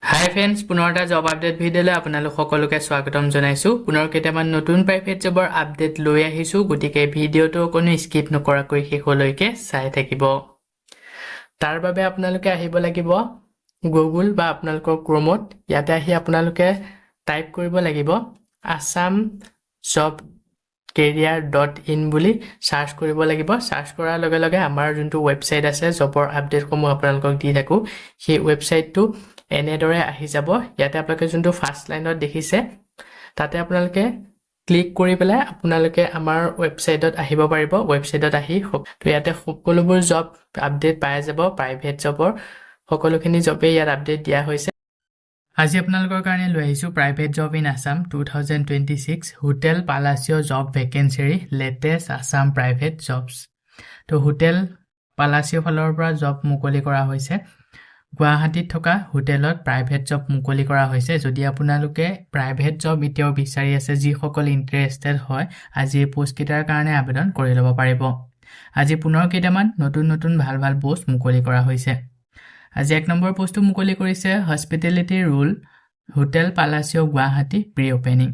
হাই friends, পুনৰ এটা job update ভিডিঅ'লৈ আপোনালোক সকলোকে স্বাগতম জনাইছোঁ। পুনৰ কেইটামান নতুন প্ৰাইভেট জবৰ আপডেট লৈ আহিছোঁ, গতিকে ভিডিঅ'টো কোনো স্কিপ নকৰাকৈ শেষলৈকে চাই থাকিব। তাৰ বাবে আপোনালোকে আহিব লাগিব গুগল বা আপোনালোকৰ ক্ৰমত। ইয়াতে আহি আপোনালোকে টাইপ কৰিব লাগিব আছাম জব career.in বুলি সাৰ্চ কৰিব লাগিব। সাৰ্চ কৰাৰ লগে লগে আমাৰ যোনটো ৱেবছাইট আছে জবৰ আপডেটসমূহ আপোনালোকক দি থাকোঁ, সেই ৱেবছাইটটো এনেদৰে আহি যাব। ইয়াতে আপোনালোকে যোনটো ফাৰ্ষ্ট লাইনত দেখিছে তাতে আপোনালোকে ক্লিক কৰি পেলাই আপোনালোকে আমাৰ ৱেবছাইটত আহিব পাৰিব। ৱেবছাইটত আহি তো ইয়াতে সকলোবোৰ জব আপডেট পাই যাব। প্ৰাইভেট জবৰ সকলোখিনি জবেই ইয়াত আপডেট দিয়া হৈছে। আজি আপোনালোকৰ কাৰণে লৈ আহিছোঁ private job in Assam 2026 hotel Palacio job ভেকেঞ্চিৰ লেটেষ্ট আছাম প্ৰাইভেট জবছ। তো হোটেল পালাচিঅ ফালৰ পৰা জব মুকলি কৰা হৈছে। গুৱাহাটীত থকা হোটেলত প্ৰাইভেট জব মুকলি কৰা হৈছে। যদি আপোনালোকে প্ৰাইভেট জব এতিয়াও বিচাৰি আছে, যিসকল ইণ্টাৰেষ্টেড হয়, আজি এই পোষ্টকেইটাৰ কাৰণে আবেদন কৰি ল'ব পাৰিব। আজি পুনৰ কেইটামান নতুন ভাল পোষ্ট মুকলি কৰা হৈছে। আজি 1 নম্বৰ পোষ্টটো মুকলি কৰিছে hospitality rule hotel Palacio Guwahati pre opening.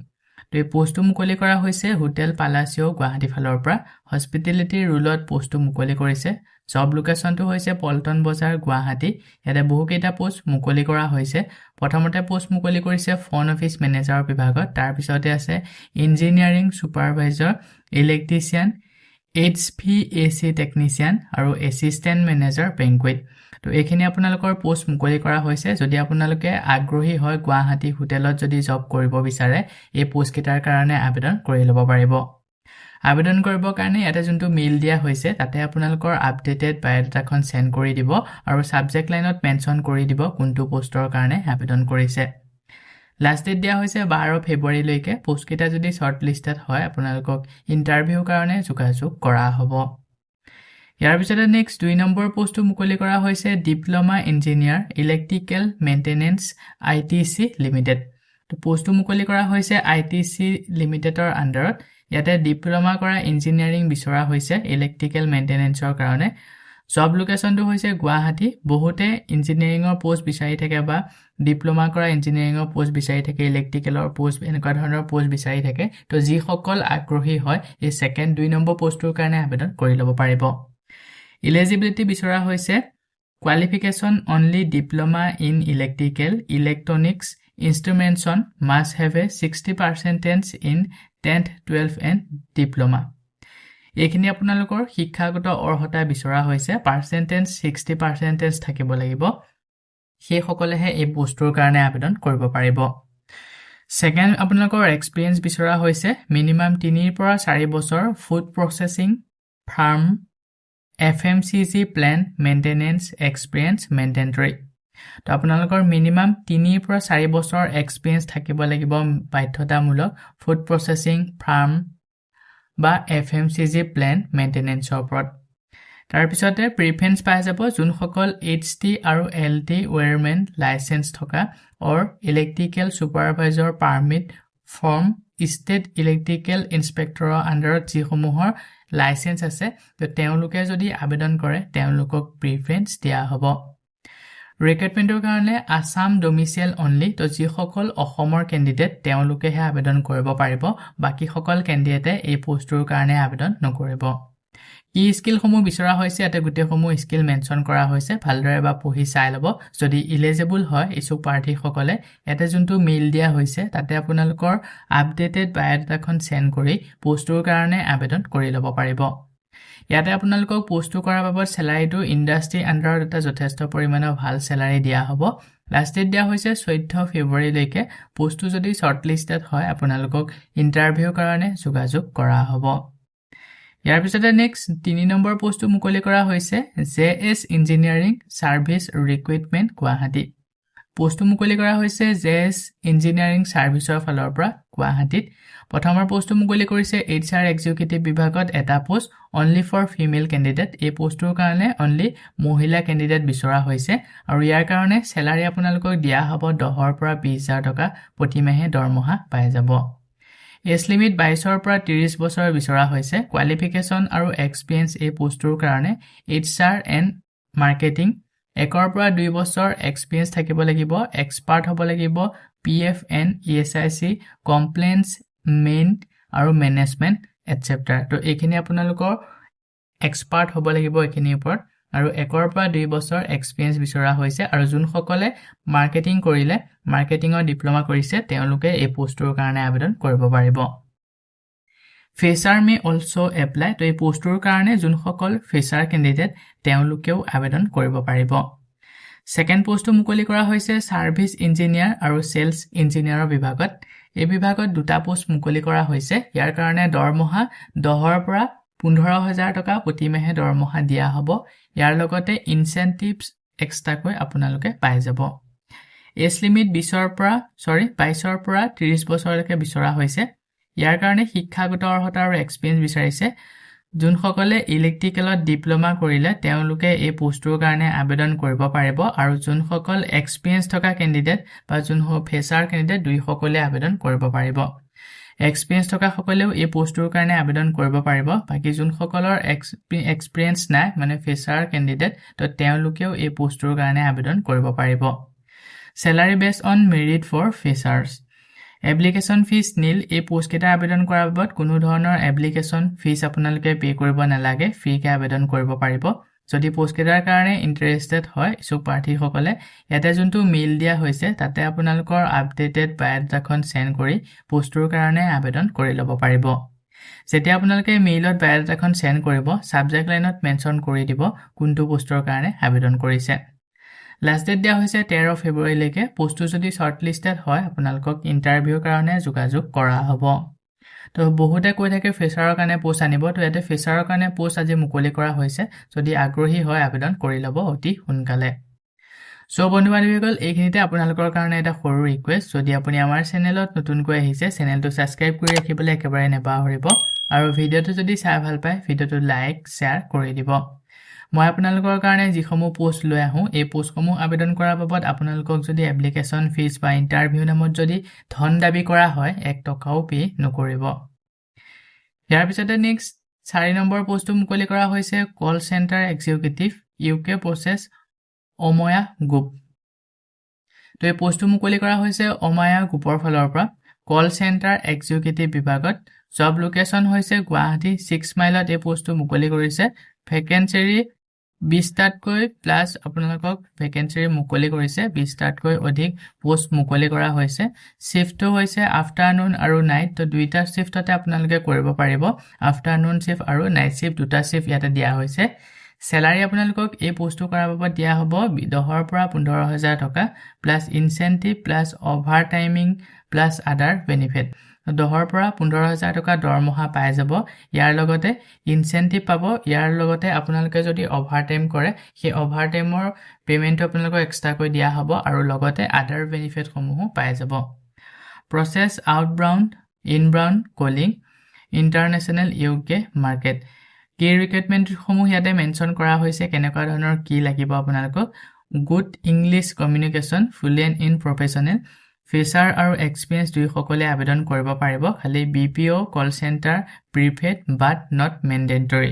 তো এই পোষ্টটো মুকলি কৰা হৈছে হোটেল পালাচিঅ গুৱাহাটী ফালৰ পৰা। হস্পিটেলিটি ৰুলত পোষ্টটো মুকলি কৰিছে। জব লোকেশ্যনটো হৈছে পল্টন বজাৰ গুৱাহাটী। ইয়াতে বহুকেইটা পোষ্ট মুকলি কৰা হৈছে। প্ৰথমতে পোষ্ট মুকলি কৰিছে ফ্ৰণ্ট অফিচ মেনেজাৰৰ বিভাগত, তাৰপিছতে আছে engineering supervisor, electrician, HVAC technician আৰু এছিষ্টেণ্ট মেনেজাৰ বেংকুৱেট। তো এইখিনি আপোনালোকৰ পোষ্ট মুকলি কৰা হৈছে। যদি আপোনালোকে আগ্ৰহী হয় গুৱাহাটী হোটেলত যদি জব কৰিব বিচাৰে, এই পোষ্টকেইটাৰ কাৰণে আবেদন কৰি ল'ব পাৰিব। আবেদন কৰিবৰ কাৰণে ইয়াতে যোনটো মেইল দিয়া হৈছে তাতে আপোনালোকৰ আপডেটেড বায়'ডাটাখন সেন্ড কৰি দিব আৰু সাবজেক্ট লাইনত মেনশ্যন কৰি দিব কোনটো পোষ্টৰ কাৰণে আবেদন কৰিছে। লাষ্ট ডেট দিয়া হৈছে 12 ফেব্ৰুৱাৰীলৈকে। পোষ্টকেইটা যদি শ্বৰ্ট লিষ্টেড হয় আপোনালোকক ইণ্টাৰভিউৰ কাৰণে যোগাযোগ কৰা হ'ব। ইয়াৰ পিছতে নেক্সট 2 নম্বৰ পোষ্টটো মুকলি কৰা হৈছে diploma engineer electrical maintenance ITC limited. তো পোষ্টটো মুকলি কৰা হৈছে ITC লিমিটেডৰ আণ্ডাৰত। ইয়াতে ডিপ্ল'মা কৰা ইঞ্জিনিয়াৰিং বিচৰা হৈছে ইলেক্ট্ৰিকেল মেইনটেনেন্সৰ কাৰণে। জব লোকেশ্যনটো হৈছে গুৱাহাটী। বহুতে ইঞ্জিনিয়াৰিঙৰ পোষ্ট বিচাৰি থাকে বা ডিপ্ল'মা কৰা ইঞ্জিনিয়াৰিঙৰ পোষ্ট বিচাৰি থাকে, ইলেক্ট্ৰিকেলৰ পোষ্ট, এনেকুৱা ধৰণৰ পোষ্ট বিচাৰি থাকে। তো যিসকল আগ্ৰহী হয় এই 2 নম্বৰ পোষ্টটোৰ কাৰণে আবেদন কৰি ল'ব পাৰিব। ইলিজিবিলিটি বিচৰা হৈছে qualification only diploma in electrical electronics instrumentation must have a 60% in 10th 12th and diploma. এইখিনি আপোনালোকৰ শিক্ষাগত অৰ্হতা বিচৰা হৈছে। পাৰ্চেণ্টেজ 60% থাকিব লাগিব। সেইসকলেহে এই পোষ্টটোৰ কাৰণে আবেদন কৰিব পাৰিব। ছেকেণ্ড আপোনালোকৰ এক্সপিৰিয়েঞ্চ বিচৰা হৈছে মিনিমাম 3 পৰা 4 বছৰ food processing farm FMCG plant maintenance experience mandatory. তো আপোনালোকৰ মিনিমাম 3 পৰা 4 বছৰ এক্সপিৰিয়েঞ্চ থাকিব লাগিব বাধ্যতামূলক ফুড প্ৰচেছিং ফাৰ্ম বা FMCG প্লেণ্ট মেইনটেনেন্সৰ ওপৰত। তাৰপিছতে প্ৰিফাৰেঞ্চ পাই যাব যোনসকল HT আৰু LT ৱেৰমেন লাইচেঞ্চ থকা or electrical supervisor permit from state electrical ইনস্পেক্টৰৰ আণ্ডাৰত যিসমূহৰ লাইচেঞ্চ আছে, তো তেওঁলোকে যদি আবেদন কৰে তেওঁলোকক প্ৰিফাৰেঞ্চ দিয়া হ'ব। ৰিক্ৰুটমেণ্টৰ কাৰণে আছাম ডমিচিয়েল অনলি। তো যিসকল অসমৰ কেণ্ডিডেট তেওঁলোকেহে আবেদন কৰিব পাৰিব। বাকীসকল কেণ্ডিডেটে এই পোষ্টটোৰ কাৰণে আবেদন নকৰিব। কি স্কিলসমূহ বিচৰা হৈছে ইয়াতে গোটেইসমূহ স্কিল মেনশ্যন কৰা হৈছে। ভালদৰে বা পঢ়ি চাই ল'ব। যদি ইলিজিবল হয় ইচ্ছুক প্ৰাৰ্থীসকলে ইয়াতে যোনটো মেইল দিয়া হৈছে তাতে আপোনালোকৰ আপডেটেড বায়'ডাটাখন সেন্ড কৰি পোষ্টটোৰ কাৰণে আবেদন কৰি ল'ব পাৰিব। ইয়াতে আপোনালোকক পোষ্টটো কৰাৰ বাবদ চেলাৰীটো ইণ্ডাষ্ট্ৰী আণ্ডাৰত এটা যথেষ্ট পৰিমাণৰ ভাল চেলাৰী দিয়া হ'ব। লাষ্ট ডেট দিয়া হৈছে 14 ফেব্ৰুৱাৰীলৈকে। পোষ্টটো যদি শ্বৰ্ট লিষ্টেড হয় আপোনালোকক ইণ্টাৰভিউৰ কাৰণে যোগাযোগ কৰা হ'ব। ইয়াৰ পিছতে নেক্সট 3 নম্বৰ পোষ্টটো মুকলি কৰা হৈছে JS engineering service recruitment Guwahati. পোষ্টটো মুকলি কৰা হৈছে JS ইঞ্জিনিয়াৰিং ছাৰ্ভিচৰ ফালৰ পৰা গুৱাহাটীত। প্ৰথমৰ পোষ্টটো মুকলি কৰিছে HR এক্সিকিউটিভ বিভাগত এটা post only for female candidate. এই পোষ্টটোৰ কাৰণে অনলি মহিলা কেণ্ডিডেট বিচৰা হৈছে আৰু ইয়াৰ কাৰণে চেলাৰী আপোনালোকক দিয়া হ'ব 10,000 পৰা 20,000 টকা প্ৰতিমাহে দৰমহা পাই যাব। এজ লিমিট 22 পৰা 30 বছৰ বিচৰা হৈছে। কোৱালিফিকেশ্যন আৰু এক্সপিৰিয়েঞ্চ এই পোষ্টটোৰ কাৰণে HR এণ্ড মাৰ্কেটিং 1 পৰা 2 বছৰ এক্সপিৰিয়েন্স থাকিব লাগিব এক্সপাৰ্ট হ'ব লাগিব PFN ESIC কমপ্লেইন্স মেইন আৰু মেনেজমেন্ট এটসেট্ৰা তো এইখিনি আপোনালোকৰ এক্সপাৰ্ট হ'ব লাগিব এইখিনিৰ ওপৰত আৰু 1 পৰা 2 বছৰ এক্সপিৰিয়েন্স বিচৰা হৈছে আৰু যোন সকলে মাৰ্কেটিং কৰিলে মাৰ্কেটিংৰ ডিপ্লোমা কৰিছে তেওঁলোকে এই পোষ্টৰ কাৰণে আবেদন কৰিব পাৰিব ফ্ৰেছাৰ মে অলসো এপ্লাই তো এই পোষ্টৰ কাৰণে যোন সকল ফ্ৰেছাৰ ক্যান্ডিডেট তেওঁলোকেও আবেদন কৰিব পাৰিব সেকেন্ড পোষ্ট মুকলি কৰা হৈছে সাৰ্ভিস ইঞ্জিনিয়াৰ আৰু সেলস ইঞ্জিনিয়াৰৰ বিভাগত এই বিভাগত দুটা পোষ্ট মুকলি কৰা হৈছে ইয়াৰ কাৰণে দৰমহা 10 পৰা 15000 টকা প্ৰতি মাহে দৰমহা দিয়া হ'ব ইয়াৰ লগতে ইনসেন্টিভস এক্সট্ৰাকৈ আপোনালোকে পাই যাব এজ লিমিট 22 পৰা 30 বছৰলৈকে বিচৰা হৈছে ইয়াৰ কাৰণে শিক্ষাগত অৰ্হতা আৰু এক্সপেৰিয়েন্স বিচাৰিছে যোন সকলে ইলেক্ট্ৰিকেলত ডিপ্লোমা কৰিলে তেওঁলোকে এই পোষ্টৰ কাৰণে আবেদন কৰিব পাৰিব আৰু যোন সকল এক্সপেৰিয়েন্স থকা ক্যান্ডিডেট বা যোন ফ্ৰেছাৰ ক্যান্ডিডেট দুই সকলে আবেদন কৰিব পাৰিব এক্সপেৰিয়েন্স থকা সকলেও এই পোষ্টৰ কাৰণে আবেদন কৰিব পাৰিব বাকি যোন সকলৰ এক্সপেৰিয়েন্স নাই মানে ফ্ৰেছাৰ ক্যান্ডিডেট তো তেওঁলোকেও এই পোষ্টৰ কাৰণে আবেদন কৰিব পাৰিব salary based on merit for freshers application fees nil এই পোষ্ট কেটা আবেদন কৰাৰ বাবদ কোনো ধৰণৰ এপ্লিকেশন ফিস আপোনালোকে পে কৰিব নালাগে ফ্ৰী কে আবেদন কৰিব পাৰিব যদি পোষ্ট কেটাৰ কাৰণে ইন্টাৰেস্টেড হয় ইছুক প্ৰাৰ্থী সকলে ইয়াতে যোনটো মেইল দিয়া হৈছে তাতে আপোনালোকৰ আপডেটেড বায়োডাটাখন সেন্ড কৰি পোষ্টৰ কাৰণে আবেদন কৰি ল'ব পাৰিব যেতিয়া আপোনালোকে মেইলত বায়োডাটাখন সেন্ড কৰিব সাবজেক্ট লাইনত মেনশন কৰি দিব কোনটো পোষ্টৰ কাৰণে আবেদন কৰিছে লাষ্ট ডেট দিয়া হৈছে 13 ফেব্ৰুৱাৰী লৈকে পোষ্টটো যদি শৰ্টলিস্টেড হয় আপোনালোকক ইন্টাৰভিউৰ কাৰণে যোগাযোগ কৰা হ'ব তো বহুতে কৈ থাকে ফ্ৰেছাৰৰ কাৰণে পোষ্ট আনিব তো ইয়াতে ফ্ৰেছাৰৰ কাৰণে পোষ্ট আজি মুকলি কৰা হৈছে যদি আগ্ৰহী হয় আবেদন কৰি ল'ব অতি সোনকালে সো বন্ধু-বান্ধৱীসকল এইখিনিতে আপোনালোকৰ কাৰণে এটা সৰু ৰিকুৱেষ্ট যদি আপুনি আমাৰ চেনেলত নতুনকৈ আহিছে চেনেলটো সাবস্ক্ৰাইব কৰি ৰাখিবলৈ একেবাৰে নেপাহৰিব আৰু ভিডিওটো যদি চাই ভাল পায় ভিডিওটো লাইক শেয়াৰ কৰি দিব মই আপোনালোকৰ কাৰণে যিসমূহ পোষ্ট লৈ আহো এই পোষ্টসমূহ আবেদন কৰাৰ বাবদ আপোনালোকক যদি এপ্লিকেশন ফিস বা ইন্টাৰভিউ নামত যদি ধন দাবী কৰা হয় 1 টকাও পে নকৰিব ইয়াৰ পিছতে নেক্সট 4 নম্বৰ পোষ্টটো মুকলি কৰা হৈছে call centre executive UK process Amaya group তো এই পোষ্টটো মুকলি কৰা হৈছে অময়া গ্ৰুপৰ ফালৰ পৰা কল চেণ্টাৰ এক্সিকিউটিভ বিভাগত জব লোকেশন হৈছে গুৱাহাটী 6 মাইলত এই পোষ্টটো মুকলি কৰিছে ভেকেন্সি 20 টাতকৈ প্লাস আপোনালোকক ভেকেন্সি মুকলি কৰিছে 20 টাতকৈ অধিক পোষ্ট মুকলি কৰা হৈছে শিফটটো হৈছে আফটাৰনুন আৰু নাইট তো দুইটা শিফটতে আপোনালোকে কৰিব পাৰিব আফটাৰনুন শিফট আৰু নাইট শিফট দুটা শিফট ইয়াতে দিয়া হৈছে স্যালাৰি আপোনালোকক এই পোষ্টটো কৰাৰ বাবদ দিয়া হ'ব 10 পৰা 15000 টকা plus incentive plus over timing plus আদাৰ বেনিফিট 10 পৰা 15000 টকা দৰমহা পাই যাব ইয়াৰ লগতে ইনসেন্টিভ পাব ইয়াৰ লগতে আপোনালোকে যদি ওভাৰটাইম কৰে সেই ওভাৰটাইমৰ পেমেন্ট আপোনালোকক এক্সট্ৰা কৈ দিয়া হ'ব আৰু লগতে আদাৰ বেনিফিট সমূহ পাই যাব process outbound inbound calling international UK market কি ৰিকুৱাৰমেন্ট সমূহ ইয়াতে মেনশন কৰা হৈছে কেনেকুৱা ধৰণৰ কি লাগিব আপোনালোকক good English communication fluent in professional fresher আৰু এক্সপেৰিয়েন্স দুই সকলে আবেদন কৰিব পাৰিব খালি BPO call centre preferred but not mandatory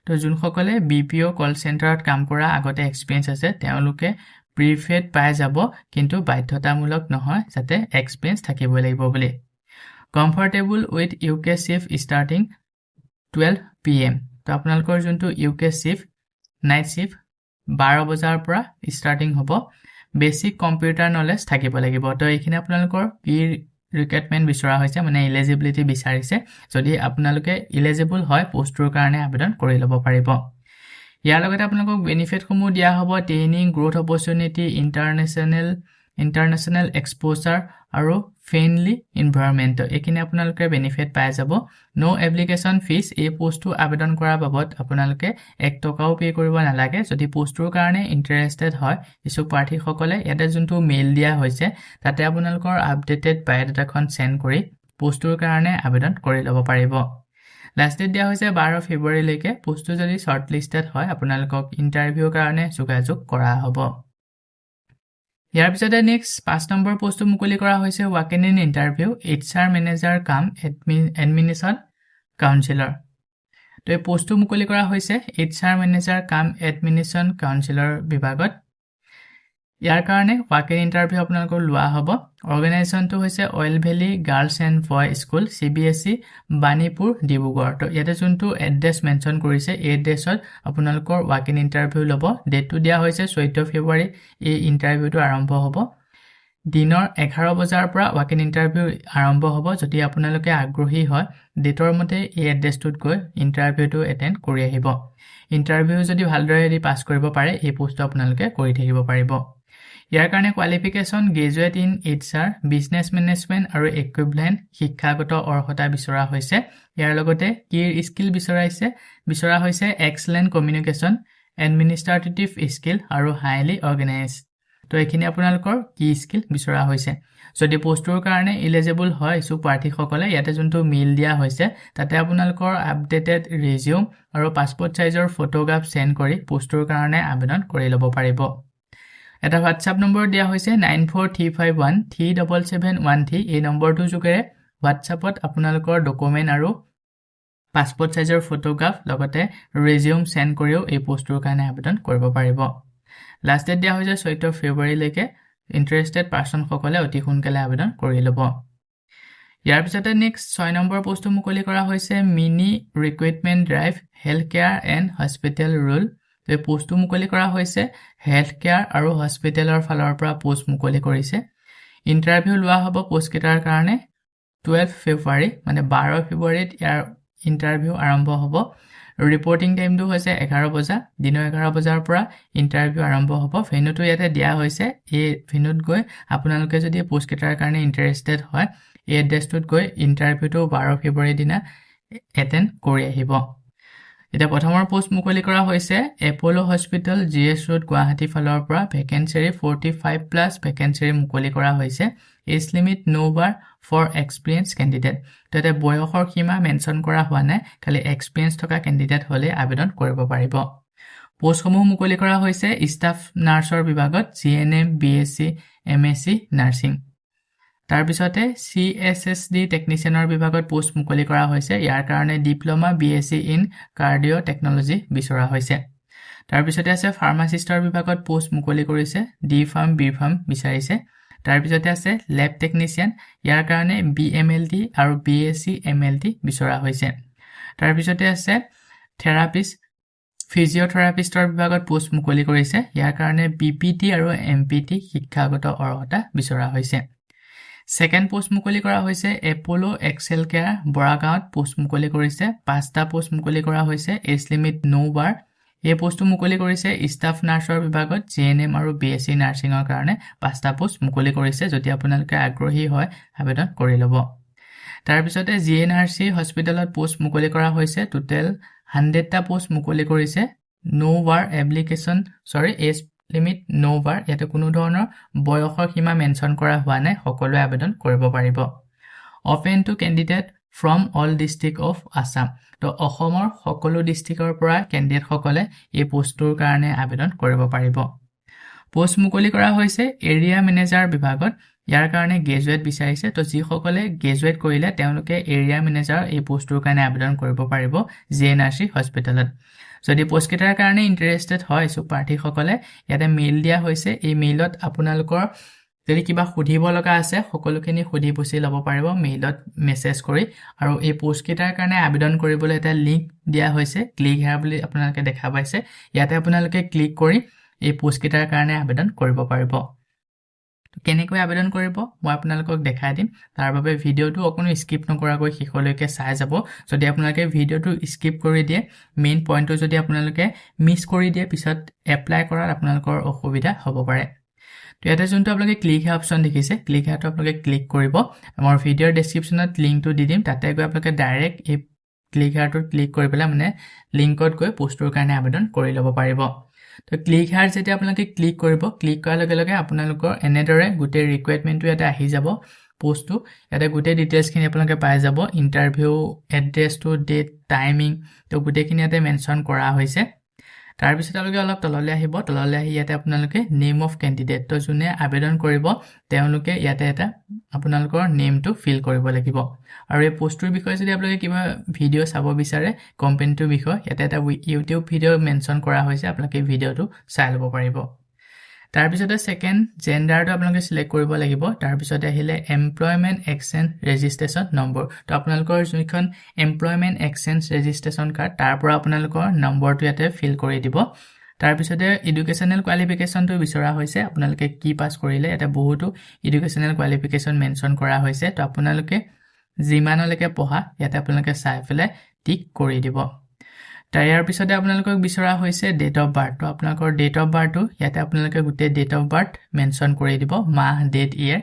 তো যোন সকলে BPO কল চেণ্টাৰত কাম কৰা আগতে এক্সপেৰিয়েন্স আছে তেওঁলোকে প্ৰিফেড পাই যাব কিন্তু বাধ্যতামূলক নহয় যাতে এক্সপেৰিয়েন্স থাকিব লাগিব বুলি comfortable with UK shift starting 12 PM তো আপোনালোকৰ যোনটো UK শিফট নাইট শিফট 12 বজাৰ পৰা ষ্টাৰ্টিং হ'ব বেসিক কম্পিউটাৰ নলেজ থাকিব লাগিব তো এইখিনি আপোনালোকৰ কি ৰিকুৱাৰমেন্ট বিচৰা হৈছে মানে এলিজিবিলিটি বিচাৰিছে যদি আপোনালোকে এলিজিবল হয় পোষ্টৰ কাৰণে আবেদন কৰি ল'ব পাৰিব ইয়াৰ লগতে আপোনালোকক বেনিফিট সমূহ দিয়া হ'ব ট্ৰেইনিং গ্ৰোথ অপৰচুনিটি ইন্টাৰনেশনাল এক্সপোজাৰ আৰু ফ্ৰেন্ডলি এনভায়ৰনমেন্ট এইখিনি আপোনালোকে বেনিফিট পাই যাব নো এপ্লিকেশন ফিস এই পোষ্টটো আবেদন কৰাৰ বাবদ আপোনালোকে 1 টকাও পে কৰিব নালাগে যদি পোষ্টৰ কাৰণে ইন্টাৰেস্টেড হয় ইছুক প্ৰাৰ্থী সকলে ইয়াতে যোনটো মেইল দিয়া হৈছে তাতে আপোনালোকৰ আপডেটেড বায়োডাটাখন সেন্ড কৰি পোষ্টৰ কাৰণে আবেদন কৰি ল'ব পাৰিব লাষ্ট ডেট দিয়া হৈছে 12 ফেব্ৰুৱাৰী লৈকে পোষ্টটো যদি শৰ্টলিস্টেড হয় আপোনালোকক ইন্টাৰভিউৰ কাৰণে যোগাযোগ কৰা হ'ব ইয়াৰ পিছতে নেক্সট 5 নম্বৰ পোষ্টটো মুকলি কৰা হৈছে walk in interview HR manager কাম এডমিনিষ্ট্ৰেশ্যন কাউন্সিলৰ তো এই পোষ্টটো মুকলি কৰা হৈছে HR মেনেজাৰ কাম এডমিনিষ্ট্ৰেশ্যন কাউন্সিলৰ বিভাগত ইয়াৰ কাৰণে ৱাক ইন ইণ্টাৰভিউ আপোনালোকৰ লোৱা হ'ব অৰ্গেনাইজেশ্যনটো হৈছে oil valley girls and boy school CBSE Banipur Dibrugarh তো ইয়াতে যোনটো এড্ৰেছ মেনশ্যন কৰিছে এই এড্ৰেছত আপোনালোকৰ ৱাক ইন ইণ্টাৰভিউ ল'ব ডেটটো দিয়া হৈছে 14 ফেব্ৰুৱাৰী এই ইণ্টাৰভিউটো আৰম্ভ হ'ব দিনৰ 11 বজাৰ পৰা ৱাক ইন ইণ্টাৰভিউ আৰম্ভ হ'ব যদি আপোনালোকে আগ্ৰহী হয় ডেটৰ মতে এই এড্ৰেছটোত গৈ ইণ্টাৰভিউটো এটেণ্ড কৰি আহিব ইণ্টাৰভিউ যদি ভালদৰে পাছ কৰিব পাৰে এই পোষ্টটো আপোনালোকে কৰি থাকিব পাৰিব ইয়াৰ কাৰণে qualification graduate in HR business management আৰু ইকুইভেলেণ্ট শিক্ষাগত অৰ্হতা বিচৰা হৈছে ইয়াৰ লগতে কিৰ স্কিল বিচৰা হৈছে এক্সেলেণ্ট কমিউনিকেশ্যন এডমিনিষ্ট্ৰেটিভ স্কিল আৰু হাইলি অৰ্গেনাইজ তো এইখিনি আপোনালোকৰ কি স্কিল বিচৰা হৈছে যদি পোষ্টৰ কাৰণে এলিজিবল হয় ইছু প্ৰাৰ্থীসকলে ইয়াতে যোনটো মেইল দিয়া হৈছে তাতে আপোনালোকৰ আপডেটেড ৰিজিউম আৰু পাছপোৰ্ট সাইজৰ ফটোগ্ৰাফ সেন্ড কৰি পোষ্টৰ কাৰণে আবেদন কৰি ল'ব পাৰিব এটা WhatsApp নম্বৰ দিয়া হৈছে 9435137713 এই নম্বৰটোৰ যোগেৰে WhatsAppত আপোনালোকৰ ডকুমেন্ট আৰু পাছপোৰ্ট সাইজৰ ফটোগ্ৰাফ লগতে ৰিজিউম সেন্ড কৰিও এই পোষ্টৰ কাৰণে আবেদন কৰিব পাৰিব লাষ্ট ডেট দিয়া হৈছে 14 ফেব্ৰুৱাৰীলৈকে ইন্টাৰেষ্টেড পাৰ্সন সকলে অতি সোনকালে আবেদন কৰি ল'ব ইয়াৰ পিছতে নেক্সট 6 নম্বৰ পোষ্টটো মুকলি কৰা হৈছে mini recruitment drive health care and hospital rule এই পোষ্টটো মুকলি কৰা হৈছে হেল্থ কেয়াৰ আৰু হস্পিটেলৰ ফালৰ পৰা পোষ্ট মুকলি কৰিছে ইন্টাৰভিউ লোৱা হ'ব পোষ্ট কেটাৰ কাৰণে 12 ফেব্ৰুৱাৰী মানে 12 ফেব্ৰুৱাৰীত ইয়াৰ ইন্টাৰভিউ আৰম্ভ হ'ব ৰিপৰ্টিং টাইমটো হৈছে 11 বজা দিনৰ 11 বজাৰ পৰা ইন্টাৰভিউ আৰম্ভ হ'ব ভেন্যুটো ইয়াতে দিয়া হৈছে এই ভেন্যুত গৈ আপোনালোকে যদি পোষ্ট কেটাৰ কাৰণে ইন্টাৰেষ্টেড হয় এই এড্ৰেছটোত গৈ ইন্টাৰভিউটো 12 ফেব্ৰুৱাৰী দিনা এটেণ্ড কৰি আহিব এটা প্ৰথমৰ পোষ্ট মুকলি কৰা হৈছে Apollo hospital GS road Guwahati ফালৰ পৰা ভেকেন্সি 45 প্লাস ভেকেন্সি মুকলি কৰা হৈছে age limit no bar for experience candidate তেতে বয়সৰ সীমা মেনশন কৰা হোৱা নাই খালি এক্সপেৰিয়েন্স থকা ক্যান্ডিডেট হলে আবেদন কৰিব পাৰিব পোষ্টসমূহ মুকলি কৰা হৈছে ষ্টাফ নাৰ্ছৰ বিভাগত GNM BSc MSc নাৰ্ছিং তাৰ পিছতে CSSD টেকনিচিয়ানৰ বিভাগত পোষ্ট মুকলি কৰা হৈছে ইয়াৰ কাৰণে diploma BSc in cardio technology বিচৰা হৈছে তাৰ পিছতে আছে ফাৰ্মাসিষ্টৰ বিভাগত পোষ্ট মুকলি কৰিছে ডি ফাৰ্ম বি ফাৰ্ম বিচাৰিছে তাৰ পিছতে আছে ল্যাব টেকনিচিয়ান ইয়াৰ কাৰণে BMLT আৰু BSc MLT বিচৰা হৈছে তাৰ পিছতে আছে থেৰাপিষ্ট ফিজিঅথেৰাপিষ্টৰ বিভাগত পোষ্ট মুকলি কৰিছে ইয়াৰ কাৰণে BPT আৰু MPT শিক্ষাগত অৰ্হতা বিচৰা হৈছে সেকেন্ড পোষ্ট মুকলি কৰা হৈছে এপোলো এক্সেল কেয়াৰ বৰাগাঁৱত পোষ্ট মুকলি কৰিছে পাঁচটা পোষ্ট মুকলি কৰা হৈছে এজ লিমিট নো বাৰ এই পোষ্টটো মুকলি কৰিছে ষ্টাফ নাৰ্ছৰ বিভাগত GNM আৰু BSc নাৰ্ছিঙৰ কাৰণে পাঁচটা পোষ্ট মুকলি কৰিছে যদি আপোনালোকে আগ্ৰহী হয় আবেদন কৰি ল'ব তাৰ পিছতে GNRC হস্পিটেলত পোষ্ট মুকলি কৰা হৈছে টোটেল 100টা পোষ্ট মুকলি কৰিছে নো বাৰ এপ্লিকেশন এজ লিমিট নো বাৰ ইয়াতে কোনো ধৰণৰ বয়সৰ সীমা মেনশন কৰা হোৱা নাই সকলোৱে আবেদন কৰিব পাৰিব open to candidate from all district of Assam তো অসমৰ সকলো ডিস্ট্ৰিক্টৰ পৰা ক্যান্ডিডেট সকলে এই পোষ্টৰ কাৰণে আবেদন কৰিব পাৰিব পোষ্ট মুকলি কৰা হৈছে এৰিয়া মেনেজাৰ বিভাগত ইয়াৰ কাৰণে গ্ৰেজুৱেট বিচাৰিছে তো যি সকলে গ্ৰেজুৱেট কৰিলে তেওঁলোকে এৰিয়া মেনেজাৰ এই পোষ্টৰ কাৰণে আবেদন কৰিব পাৰিব GNRC হস্পিটেলত যদি পোষ্ট কেটাৰ কাৰণে ইন্টাৰেষ্টেড হয় সো প্ৰাৰ্থী সকলে ইয়াতে মেইল দিয়া হৈছে এই মেইলত আপোনালোকৰ যদি কিবা সুধিব লগা আছে সকলোখিনি সুধি পুছি ল'ব পাৰিব মেইলত মেছেজ কৰি আৰু এই পোষ্ট কেটাৰ কাৰণে আবেদন কৰিবলৈ এটা লিংক দিয়া হৈছে ক্লিক হিয়াৰ বুলি আপোনালোকে দেখা পাইছে ইয়াতে আপোনালোকে ক্লিক কৰি এই পোষ্ট কেটাৰ কাৰণে আবেদন কৰিব পাৰিব কেনেকৈ আবেদন কৰিব মই আপোনালোকক দেখাই দিম তাৰ বাবে ভিডিওটো অকনো স্কিপ নকৰাকৈ শেষলৈকে চাই যাব যদি আপোনালোকে ভিডিওটো স্কিপ কৰি দিয়ে মেইন পইণ্টটো যদি আপোনালোকে মিছ কৰি দিয়ে পিছত এপ্লাই কৰাত আপোনালোকৰ অসুবিধা হ'ব পাৰে তো ইয়াতে যোনটো আপোনালোকে ক্লিক হিয়াৰ অপচন দেখিছে ক্লিক হিয়াৰটো আপোনালোকে ক্লিক কৰিব আমাৰ ভিডিওৰ ডেসক্ৰিপচনত লিংকটো দি দিম তাতে গৈ আপোনালোকে ডাইৰেক্ট এই ক্লিক হিয়াৰটো ক্লিক কৰি পেলাই মানে লিংকত গৈ পোষ্টৰ কাৰণে আবেদন কৰি ল'ব পাৰিব তো ক্লিক হিয়াৰ যেতিয়া আপোনালোকে ক্লিক কৰিব ক্লিক কৰাৰ লগে লগে আপোনালোকৰ এনেদৰে গোটেই ৰিকুৱাৰমেন্টটো ইয়াতে আহি যাব পোষ্টটো ইয়াতে গোটেই ডিটেইলছখিনি আপোনালোকে পাই যাব ইন্টাৰভিউ এড্ৰেছটো ডেট টাইমিং তো গোটেইখিনি ইয়াতে মেনশন কৰা হৈছে তাৰ পিছত আপোনালোকে অলপ তললৈ আহিব তললৈ আহি ইয়াতে আপোনালোকে নেম অফ ক্যান্ডিডেট তো যোনে আবেদন কৰিব তেওঁলোকে ইয়াতে এটা আপোনালোকৰ নেমটো ফিল কৰিব লাগিব আৰু এই পোষ্টৰ বিষয়ে যদি আপোনালোকে কিবা ভিডিও চাব বিচাৰে কোম্পানীটোৰ বিষয়ে ইয়াতে এটা ইউটিউব ভিডিও মেনশন কৰা হৈছে আপোনালোকে ভিডিওটো চাই ল'ব পাৰিব তাৰপিছতে সেকেন্ড জেন্ডাৰটো আপোনালোকে সিলেক্ট কৰিব লাগিব তাৰপিছতে আহিলে এমপ্লয়মেন্ট এক্সচেঞ্জ ৰেজিষ্ট্ৰেচন নম্বৰ তো আপোনালোকৰ যোনখন এমপ্লয়মেন্ট এক্সচেঞ্জ ৰেজিষ্ট্ৰেচন কাৰ্ড তাৰ পৰা আপোনালোকৰ নম্বৰটো ইয়াতে ফিল কৰি দিব তাৰপিছতে এডুকেশনাল কোৱালিফিকেশনটো বিচৰা হৈছে আপোনালোকে কি পাস কৰিলে এটা বহুতো এডুকেশনাল কোৱালিফিকেশন মেনশন কৰা হৈছে তো আপোনালোকে জিমানলৈকে পঢ়া ইয়াতে আপোনালোকে চাই ফেলে টিক কৰি দিব তাইয়াৰ পিছতে আপোনালোকক বিচৰা হৈছে ডেট অফ বাৰ্থ তো আপোনালোকৰ ডেট অফ বাৰ্থটো ইয়াতে আপোনালোকে গুটে ডেট অফ বাৰ্থ মেনশন কৰি দিব মাহ ডেট ইয়াৰ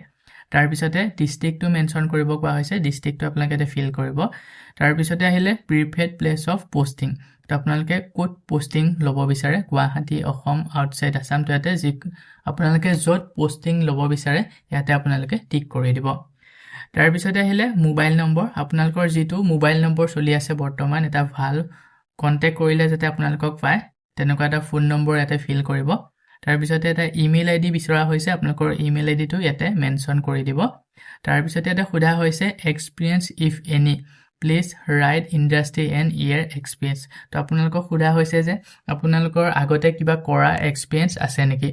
তাৰ পিছতে ডিস্ট্ৰিক্টটো মেনশন কৰিব কোৱা হৈছে ডিস্ট্ৰিক্টটো আপোনালোকে ইয়াতে ফিল কৰিব তাৰ পিছতে আহিলে প্ৰিফাৰ্ড প্লেস অফ পোষ্টিং তো আপোনালোকে কোড পোষ্টিং লব বিচাৰে গুৱাহাটী অসম আউটসাইড আসাম তো ইয়াতে যি আপোনালোকে যত পোষ্টিং লব বিচাৰে ইয়াতে আপোনালোকে টিক কৰি দিব তাৰ পিছতে আহিলে মোবাইল নম্বৰ আপোনালোকৰ যেটো মোবাইল নম্বৰ চলি আছে বৰ্তমান এটা ভাল কন্টেক্ট কৰিলে যাতে আপোনালোকক পায় তেনেকুৱা এটা ফোন নম্বৰ ইয়াতে ফিল কৰিব তাৰ পিছতে এটা ইমেইল আইডি বিচৰা হৈছে আপোনালোকৰ ইমেইল আইডিটো ইয়াতে মেনশন কৰি দিব তাৰ পিছতে এটা খুদা হৈছে experience if any please right industry and year experience তো আপোনালোকক খুদা হৈছে যে আপোনালোকৰ আগতে কিবা কৰা এক্সপেৰিয়েন্স আছে নেকি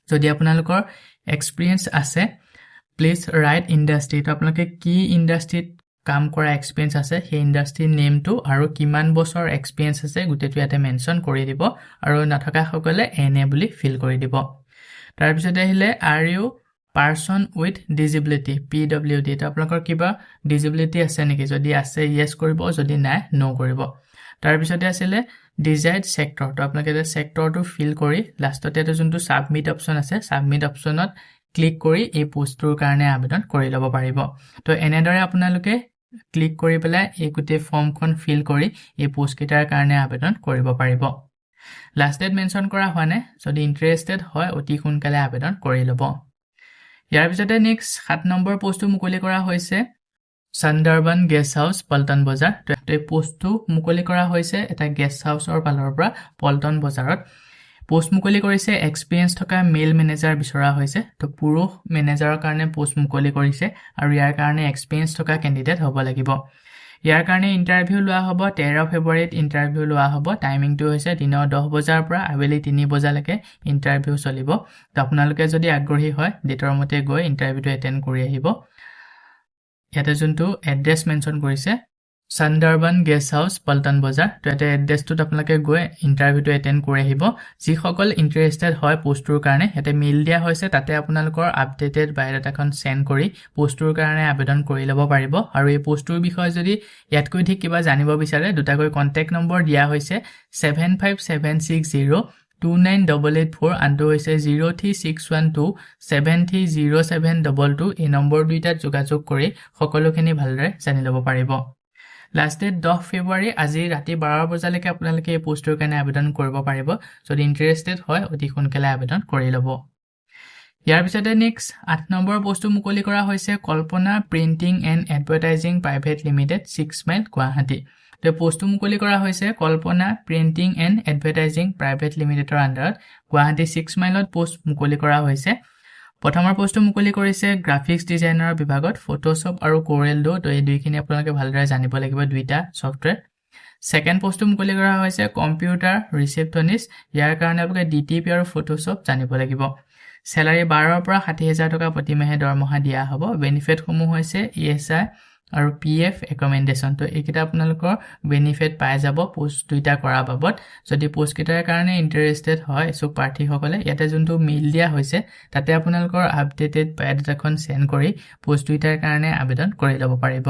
যদি আপোনালোকৰ এক্সপেৰিয়েন্স আছে প্লিজ ৰাইট ইণ্ডাষ্ট্ৰি তো আপোনালোকে কি ইণ্ডাষ্ট্ৰিত কাম কৰা এক্সপেৰিয়েন্স আছে সেই ইণ্ডাষ্ট্ৰিৰ নেমটো আৰু কিমান বছৰ এক্সপেৰিয়েন্স আছে গুটেটো ইয়াতে মেনশন কৰি দিব আৰু নথকা সকলে এনে বুলি ফিল কৰি দিব তাৰ পিছতে আহিলে are you person with disability PWD তো আপোনালোকৰ কিবা ডিসেবিলিটি আছে নেকি যদি আছে ইয়েস কৰিব যদি নাই নো কৰিব তাৰ পিছতে আছিল ডিজাইড সেক্টৰ তো আপোনালোকে সেক্টৰটো ফিল কৰি লাষ্টতে এটা যোনটো সাবমিট অপচন আছে সাবমিট অপচনত ক্লিক কৰি এই পোষ্টটোৰ কাৰণে আবেদন কৰি লব পাৰিব তো এনেদৰে আপোনালোকে ক্লিক কৰি পেলাই এই গুটে ফৰ্মখন ফিল কৰি এই পোষ্ট কেটাৰ কাৰণে আবেদন কৰিব পাৰিব লাষ্ট ডেট মেনশন কৰা হোৱা নাই যদি ইন্টাৰেষ্টেড হয় অতি সোনকালে আবেদন কৰি লব ইয়াৰ পিছতে নেক্সট 7 নম্বৰ পোষ্টটো মুকলি কৰা হৈছে সান্দাৰবান গেষ্ট হাউস পল্টন বজাৰ তো এই পোষ্টটো মুকলি কৰা হৈছে এটা গেষ্ট হাউসৰ ফালৰ পৰা পল্টন বজাৰত পোষ্ট মুকলি কৰিছে এক্সপেৰিয়েন্স থকা মেল মেনেজাৰ বিচৰা হৈছে তো পুৰুষ মেনেজাৰৰ কাৰণে পোষ্ট মুকলি কৰিছে আৰু ইয়াৰ কাৰণে এক্সপেৰিয়েন্স থকা ক্যান্ডিডেট হ'ব লাগিব ইয়াৰ কাৰণে ইন্টাৰভিউ লোৱা হ'ব 13 ফেব্ৰুৱাৰীত ইন্টাৰভিউ লোৱা হ'ব টাইমিংটো হৈছে দিনৰ 10 বজাৰ পৰা আবেলি 3 বজালৈকে ইন্টাৰভিউ চলিব তো আপোনালোকে যদি আগ্ৰহী হয় ডেটৰ মতে গৈ ইন্টাৰভিউটো এটেন্ড কৰি আহিব ইয়াতে যোনটো এড্ৰেছ মেনশন কৰিছে সান্দাৰবান গেষ্ট হাউস পল্টন বজাৰ তো এটা এড্ৰেছটো আপোনালোকে গৈ ইন্টাৰভিউটো এটেন্ড কৰি আহিব যি সকল ইন্টাৰেষ্টেড হয় পোষ্টটোৰ কাৰণে এটা মেইল দিয়া হৈছে তাতে আপোনালোকৰ আপডেটেড বায়োডাটাখন সেন্ড কৰি পোষ্টটোৰ কাৰণে আবেদন কৰি লব পাৰিব আৰু এই পোষ্টটোৰ বিষয়ে যদি ইয়াতকৈ ঠিক কিবা জানিব বিচাৰে দুটাকৈ কন্টেক্ট নম্বৰ দিয়া হৈছে 75760 29884 আনটো হৈছে 03612 730722 এই নম্বৰ দুইটাত যোগাযোগ কৰি সকলোখিনি ভালদৰে জানি লব পাৰিব লাষ্ট ডেট 10 ফেব্ৰুৱাৰী আজি ৰাতি 12 বজালৈকে আপোনালোকে এই পোষ্টৰ কাৰণে আবেদন কৰিব পাৰিব যদি ইন্টাৰেষ্টেড হয় অতি সোনকালে আবেদন কৰি লব ইয়াৰ পিছতে নেক্সট 8 নম্বৰ পোষ্টটো মুকলি কৰা হৈছে Kalpana printing and advertising private limited 6 mile Guwahati তো পোষ্টটো মুকলি কৰা হৈছে Kalpana printing and advertising private লিমিটেডৰ আন্ডাৰত গুৱাহাটী 6 মাইলত পোষ্ট মুকলি কৰা হৈছে প্ৰথমৰ পোষ্টটো মুকলি কৰিছে গ্ৰাফিক্স ডিজাইনাৰ বিভাগত ফটোশ্বপ আৰু কোৰেল ডো তো এই দুইখিনি আপোনালোকে ভালদৰে জানিব লাগিব দুইটা সফটওয়্যাৰ সেকেন্ড পোষ্টটো মুকলি কৰা হৈছে কম্পিউটাৰ ৰিসেপচনিষ্ট ইয়াৰ কাৰণে আপোনালোকে ডিটিপি আৰু ফটোশ্বপ জানিব লাগিব স্যালাৰি 12 ৰ পৰা 60000 টকা প্ৰতি মাহে দৰমহা দিয়া হ'ব বেনিফিট সমূহ হৈছে ইএসআই আৰু পিএফ ৰেকমেন্ডেশন তো এইকেইটা আপোনালোকৰ বেনিফিট পাই যাব পোষ্ট দুইটা কৰা বাবদ যদি পোষ্ট কেটাৰ কাৰণে ইন্টাৰেষ্টেড হয় এসব প্ৰাৰ্থী সকলে ইয়াতে যোনটো মেইল দিয়া হৈছে তাতে আপোনালোকৰ আপডেটেড বায়োডাটাখন সেন্ড কৰি পোষ্ট দুইটাৰ কাৰণে আবেদন কৰি লব পাৰিব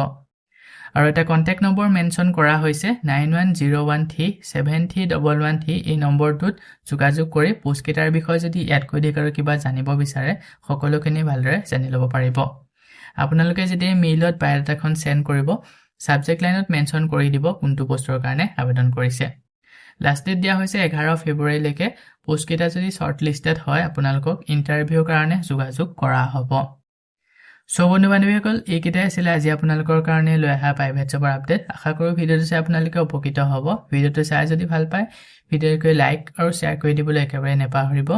আৰু এটা কন্টেক্ট নম্বৰ মেনশন কৰা হৈছে 9101373113 এই নম্বৰটোত যোগাযোগ কৰি পোষ্ট কেটাৰ বিষয়ে যদি ইয়াতকৈ ঠিক আৰু কিবা জানিব বিচাৰে সকলোখিনি ভালদৰে জানি লব পাৰিব আপোনালোকে যদি মেইলত বায়োডাটাখন সেন্ড কৰিব সাবজেক্ট লাইনত মেনশন কৰি দিব কোনটো পোষ্টৰ কাৰণে আবেদন কৰিছে লাষ্ট ডেট দিয়া হৈছে 11 ফেব্ৰুৱাৰীলৈকে পোষ্ট কেটা যদি শৰ্ট লিস্টেড হয় আপোনালোকক ইন্টাৰভিউৰ কাৰণে যোগাযোগ কৰা হ'ব সো বন্ধু-বান্ধৱীসকল এইকেইটাই আছিল আজি আপোনালোকৰ কাৰণে লৈ অহা প্ৰাইভেট জবৰ আপডেট আশা কৰোঁ ভিডিঅটো চাই আপোনালোকে উপকৃত হ'ব ভিডিঅটো চাই যদি ভাল পায় ভিডিঅ'টো লাইক আৰু শেয়াৰ কৰি দিবলৈ একেবাৰে নেপাহৰিব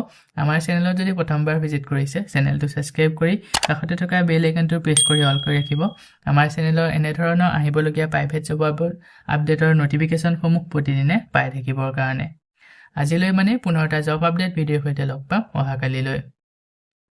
আমাৰ চেনেলত যদি প্ৰথমবাৰ ভিজিট কৰিছে চেনেলটো সাবস্ক্ৰাইব কৰি কাষতে থকা বেল আইকনটো প্ৰেছ কৰি অল কৰি ৰাখিব আমাৰ চেনেলৰ এনে ধৰণৰ আহিবলগীয়া প্ৰাইভেট জবৰ আপডেটৰ নটিফিকেশন সমূহ প্ৰতিদিনে পাই থাকিবৰ কাৰণে আজিলৈ মানে 15টা জব আপডেট ভিডিঅ'ৰ সৈতে লগ পাম অহাকালিলৈ